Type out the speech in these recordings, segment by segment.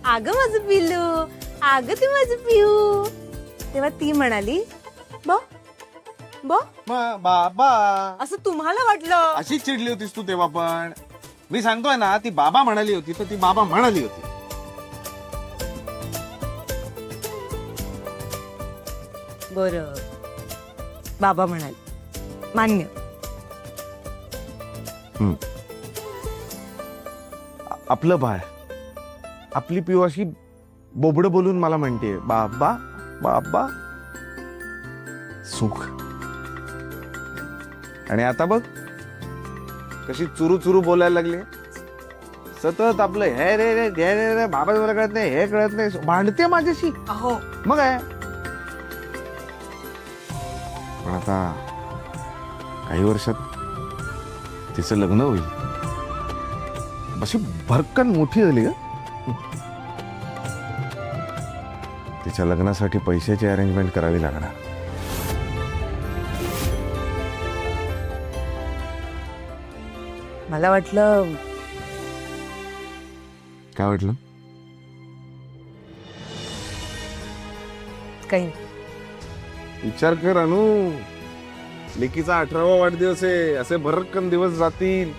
अगं माझं पिल्लू, अगं ते माझं पिऊ. तेव्हा ती म्हणाली बा बा, बाबा असं तुम्हाला वाटलं? अशी चिडली होतीस तू तेव्हा पण. मी सांगतोय ना, ती बाबा म्हणाली होती तर ती बाबा म्हणाली होती. बरं, बाबा म्हणाले, मान्य. आपलं बाळ, आपली पिऊ अशी बोबड बोलून मला म्हणते बाबा बाबा. सुख. आणि आता बघ कशी चुरू चुरू बोलायला लागली. सतत आपलं हे रे रे घे रे रे, बाबा मला कळत नाही, हे कळत नाही, भांडते माझ्याशी. अहो मग आहे. पण आता काही वर्षात तिचं लग्न होईल. अशी भरकन मोठी झाली. तिच्या लग्नासाठी पैशाची अरेंजमेंट करावी लागणार. मला वाटलं. काय वाटलं? काही विचार कर अनु, लेकीचा 18वा वाढदिवस आहे. असे भरकन दिवस जातील,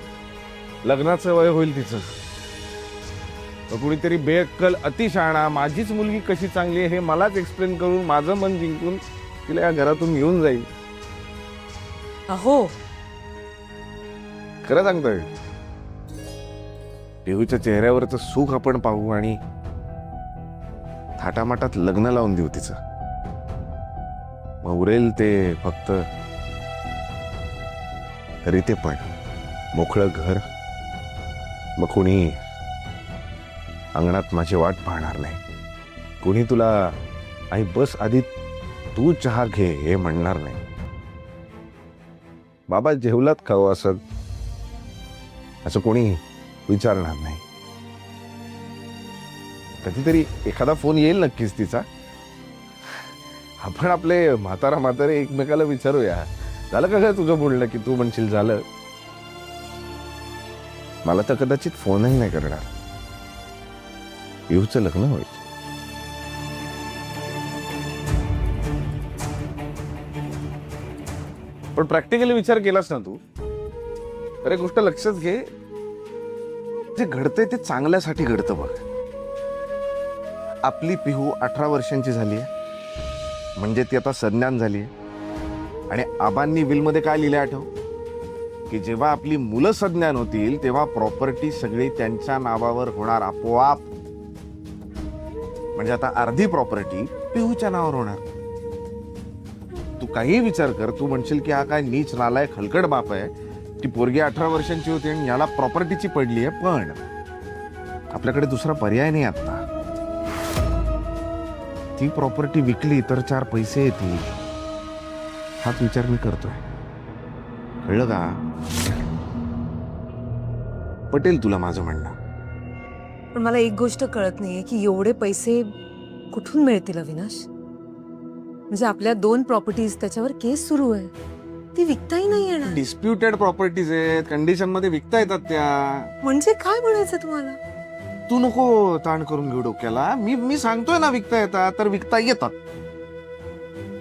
लग्नाचं वय होईल तिचं. कुणीतरी बेअक्कल अतिशहाणा माझीच मुलगी कशी चांगली आहे हे मलाच एक्सप्लेन करून माझं मन जिंकून तिला या घरातून घेऊन जाईल. अहो खरं सांगतोय. देहूच्या चेहऱ्यावरचं सुख आपण पाहू आणि थाटामाटात लग्न लावून देऊ तिचं. मग उरेल ते फक्त तरी ते पण मोकळं घर. मग कोणी अंगणात माझी वाट पाहणार नाही. कोणी तुला आई बस आधी तू चहा घे हे म्हणणार नाही. बाबा जेवलात का हो असं कोणी विचारणार नाही. कधीतरी एखादा फोन येईल नक्कीच तिचा. आपण आपले म्हातारा म्हातारे एकमेकाला विचारूया, झालं का काय तुझं बोलणं, की तू म्हणशील झालं. मला तर कदाचित फोनही नाही करणार. पिऊचं लग्न होईल. पण प्रॅक्टिकली विचार केलास ना तू, तर एक गोष्ट लक्षात घे, जे घडतंय ते चांगल्यासाठी घडतं बघ. आपली पिहू 18 वर्षांची झाली आहे, म्हणजे ती आता सज्ञान झाली आहे. आणि आबांनी विलमध्ये काय लिहिलं आठव, की जेव्हा आपली मुलं सज्ञान होतील तेव्हा प्रॉपर्टी सगळी त्यांच्या नावावर होणार आपोआप. म्हणजे आता अर्धी प्रॉपर्टी पिहूच्या नावावर होणार. तू काही विचार कर, तू म्हणशील की हा काय नीच नालायक हलकट बाप आहे, ती पोरगी 18 वर्षांची होती आणि याला प्रॉपर्टीची पडली आहे. पण आपल्याकडे दुसरा पर्याय नाही. आता ती प्रॉपर्टी विकली तर 4 पैसे येतील, हाच विचार मी करतोय. कळलं का? पटेल तुला माझं म्हणणं? पण मला एक गोष्ट कळत नाहीये की एवढे पैसे कुठून मिळतील अविनाश. म्हणजे आपल्या 2 प्रॉपर्टीज, त्याच्यावर केस सुरू आहे, ती विकताही नाही येणार. डिस्प्युटेड प्रॉपर्टीज आहेत, कंडिशन मध्ये विकता येतात त्या. म्हणजे काय म्हणायचं तुम्हाला? तू नको ताण करून घेऊ डोक्याला. मी सांगतोय ना, विकता येतात तर विकता येतात.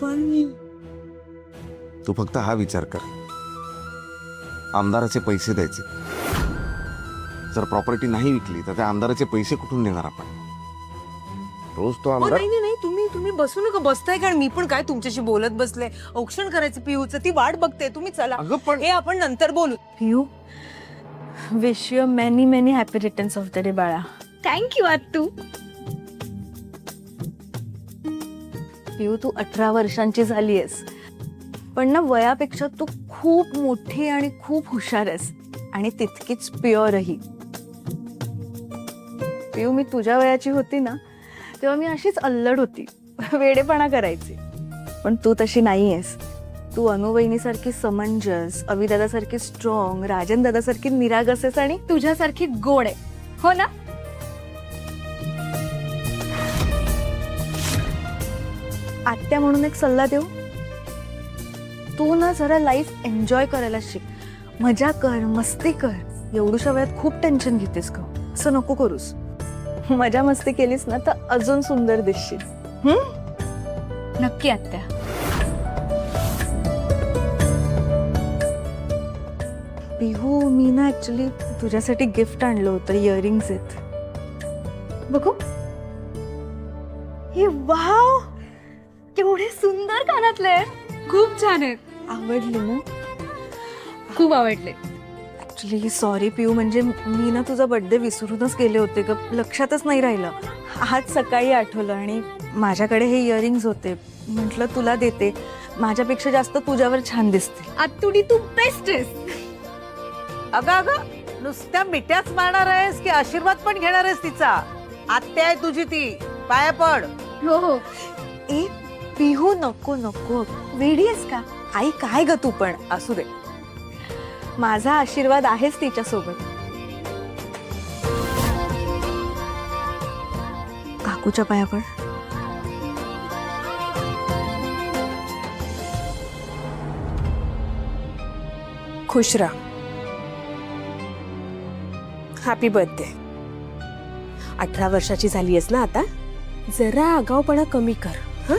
पण तू फक्त हा विचार कर, आमदाराचे पैसे द्यायचे. जर प्रॉपर्टी नाही विकली तर त्या आमदाराचे पैसे कुठून देणार आपण? रोज तो आमदार. नाही नाही, तुम्ही बसू नका. बसताय कारण मी पण काय तुमच्याशी बोलत बसले. औक्षण करायचं पिऊचं, ती वाट बघते. तुम्ही चला. अगं पण हे आपण नंतर बोलू. Piyu, wish you many many happy returns of the day बाळा. थँक्यू आत्तू. पियू, तू 18 वर्षांची झाली आहेस, पण ना वयापेक्षा तू खूप मोठी आणि खूप हुशार आहेस आणि तितकीच प्युअरही. पियू, मी तुझ्या वयाची होती ना तेव्हा मी अशीच अल्लड होती, वेडेपणा करायची. पण तू तशी नाही आहेस. तू अनुवहिनीसारखी समंजस, अविदादासारखी स्ट्रॉंग, राजन दादासारखी निरागस आहेस आणि तुझ्यासारखी गोड आहे. हो ना? आत्या म्हणून एक सल्ला देऊ, तू ना जरा लाईफ एन्जॉय करायला शिक. मजा कर, मस्ती कर. एवढ्याशा वयात खूप टेन्शन घेतेस का? असं नको करूस. मजा मस्ती केलीस ना तर अजून सुंदर दिसशील. नक्की आत्या. पिहू, मी ना ऍक्च्युली तुझ्यासाठी गिफ्ट आणलं होतं. इयरिंग्स आहेत. बघू. हे वाव, केवढे सुंदर कानातले. खूप छान आहेत. आवडली ना? खूप आवडले. ऍक्च्युली सॉरी पिऊ, म्हणजे मी ना तुझा बर्थडे विसरूनच गेले होते ग, लक्षातच नाही राहिलं. आज सकाळी आठवलं आणि माझ्याकडे हे इयरिंग्स होते. म्हटलं तुला देते, माझ्यापेक्षा जास्त तुझ्यावर छान दिसते. आत्तुडी तू बेस्ट आहेस. अगं अगं, नुसत्या मिठ्याच मारणार आहेस की आशीर्वाद पण घेणार आहेस तिचा? आत्या आहे तुझी ती, पाया पड. हो हो. ए पिहू, नको नको, वेडी आहेस का? आई काय ग तू पण. असू दे. माझा आशीर्वाद आहेच तिच्यासोबत. काकूच्या पाया पड. खुश राहा. Happy birthday. 18 वर्षाची झाली आहेस ना आता, जरा आगाऊपणा कमी कर. हं?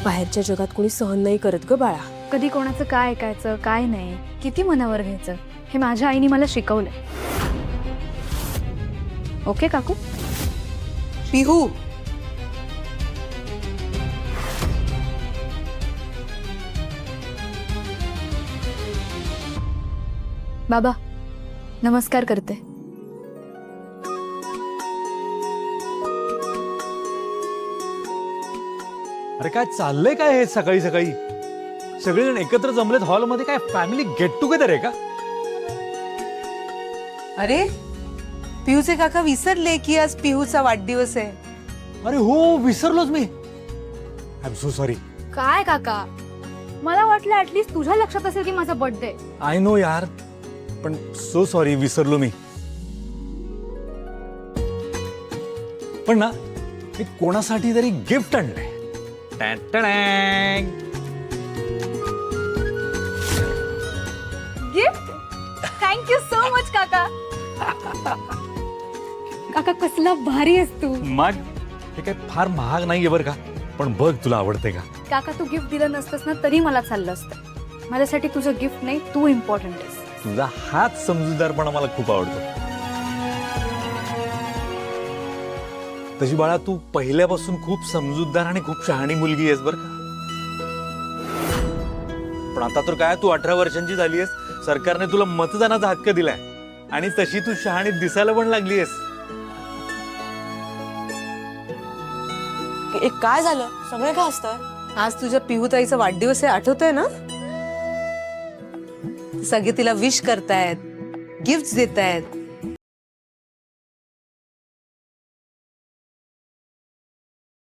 बाहेरच्या जगात कोणी सहन नाही करत ग बाळा. कधी कोणाचं काय ऐकायचं काय नाही, किती मनावर घ्यायचं, हे माझ्या आईने मला शिकवलंय. ओके काकू. पिहू, बाबा नमस्कार करते. अरे काय चाललंय काय हे सकाळी सकाळी? सगळेजण एकत्र जमलेत हॉलमध्ये. काय फॅमिली गेट टुगेदर आहे का? अरे पिहूचे काका विसरले की आज पिहूचा वाढदिवस आहे. अरे हो, विसरलोच मी. I am so sorry. काय काका, मला वाटलं ऍटलीस्ट तुझ्या लक्षात असेल की माझा बर्थडे. आय नो यार, पण सो सॉरी, विसरलो मी. पण ना, मी कोणासाठी तरी गिफ्ट आणलंय. गिफ्ट. थँक्यू सो मच काका. काका कसला भारी आहेस तू. मग हे काय फार महाग नाहीये बरं का, पण बघ तुला आवडते का? काका तू गिफ्ट दिलं नसतंस ना तरी मला चाललं असतं. माझ्यासाठी तुझं गिफ्ट नाही, तू इम्पॉर्टंट आहेस. तुझा हाच समजूतदारपणा मला खूप आवडतो. तशी बाळा तू पहिल्यापासून खूप समजूतदार आणि खूप शहाणी मुलगी आहेस बरं का. पण आता तर काय, तू 18 वर्षांची झाली आहेस, सरकारने तुला मतदानाचा हक्क दिलाय आणि तशी तू शहाणी दिसायला पण लागली आहेस. काय झालं? सगळे का हसताय? आज तुझ्या पिहूताईचा वाढदिवस आहे, आठवतंय ना? सगळे तिला विश करतायत, गिफ्ट देतायत.